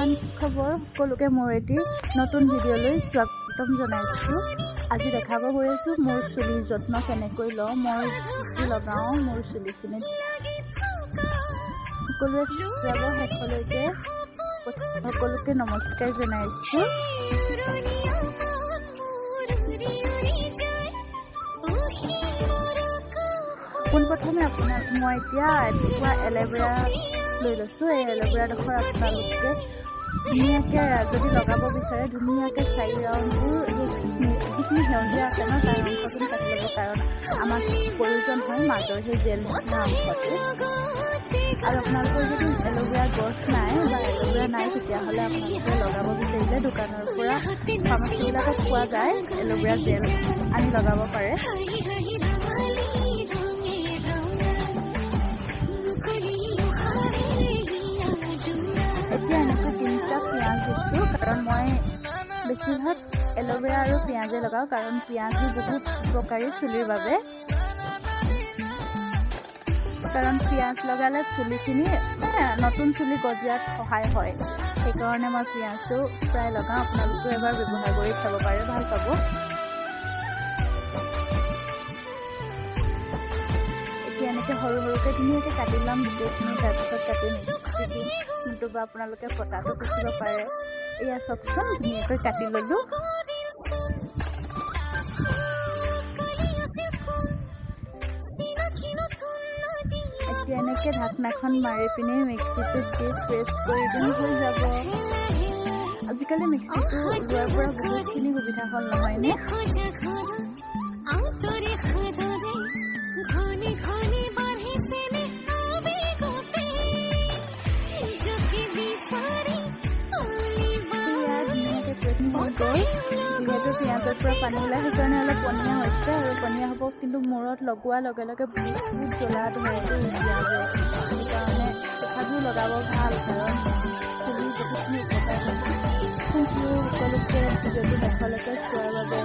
কিমান খবৰ সকলোকে মোৰ এটি নতুন ভিডিঅ'লৈ স্বাগতম জনাইছোঁ। আজি দেখাব গৈ আছোঁ মোৰ চুলিৰ যত্ন কেনেকৈ লওঁ, মই কি লগাওঁ মোৰ চুলিখিনিত। সকলোৱে যাব শেষলৈকে সকলোকে নমস্কাৰ জনাইছোঁ। পোনপ্ৰথমে মই এতিয়া এটুকুৰা এল'ভেৰা লৈ লৈছোঁ। এই এল'ভেৰাডোখৰ আপোনালোকে ধুনীয়াকৈ যদি লগাব বিচাৰে ধুনীয়াকৈ 4 ৰাউণ্ডবোৰ যিখিনি সেউজীয়া আছে ন তাৰ অংশখিনি কাটি ল'ব, কাৰণ আমাক প্ৰয়োজন হয় মাজৰ সেই জেল নিচিনা অংশটো। আৰু আপোনালোকৰ যদি এল'ভেৰা গছ নাই বা এল'ভেৰা নাই তেতিয়াহ'লে আপোনালোকে লগাব বিচাৰিলে দোকানৰ পৰা ফাৰ্মাচীবিলাকত পোৱা যায় এল'ভেৰা জেল আনি লগাব পাৰে। এতিয়া এনেকৈ 3টা পিঁয়াজ দিছোঁ, কাৰণ মই বেছিভাগ এল'ভেৰা আৰু পিঁয়াজে লগাওঁ, কাৰণ পিঁয়াজো বহুত উপকাৰী চুলিৰ বাবে। কাৰণ পিঁয়াজ লগালে চুলিখিনি নতুন চুলি গজিয়াত সহায় হয়, সেইকাৰণে মই পিঁয়াজটো প্ৰায় লগাওঁ। আপোনালোকেও এবাৰ ব্যৱহাৰ কৰি চাব পাৰে, ভাল পাব। এতিয়া এনেকৈ সৰু সৰুকৈ ধুনীয়াকৈ কাটি ল'ম গোটেইখিনি, তাৰপিছত কাটি মিক্সি দিম, নতুবা আপোনালোকে পটাটো পিচিব পাৰে। এয়া চাওকচোন ধুনীয়াকৈ কাটি ল'লোঁ। এতিয়া এনেকৈ ঢাকনাখন মাৰি পিনে মিক্সিটোত দি প্ৰেছ কৰি দিম, হৈ যাব। আজিকালি মিক্সিটো ওলোৱাৰ পৰা বহুতখিনি সুবিধা হ'ল নহয়নে? যিহেতু পিঁয়াজৰ পৰা পানী ওলাই সেইকাৰণে অলপ পনীয়া হৈছে, আৰু পনীয়া হ'ব, কিন্তু মূৰত লগোৱাৰ লগে লগে বহুত জ্বলা ধৰে পিঁয়াজে, সেইকাৰণে তথাপিও লগাব ভাল, কাৰণ চুলি বহুতখিনি উপকাৰ হয়। সকলোকে ভিডিঅ'টো শেষলৈকে চোৱাৰ বাবে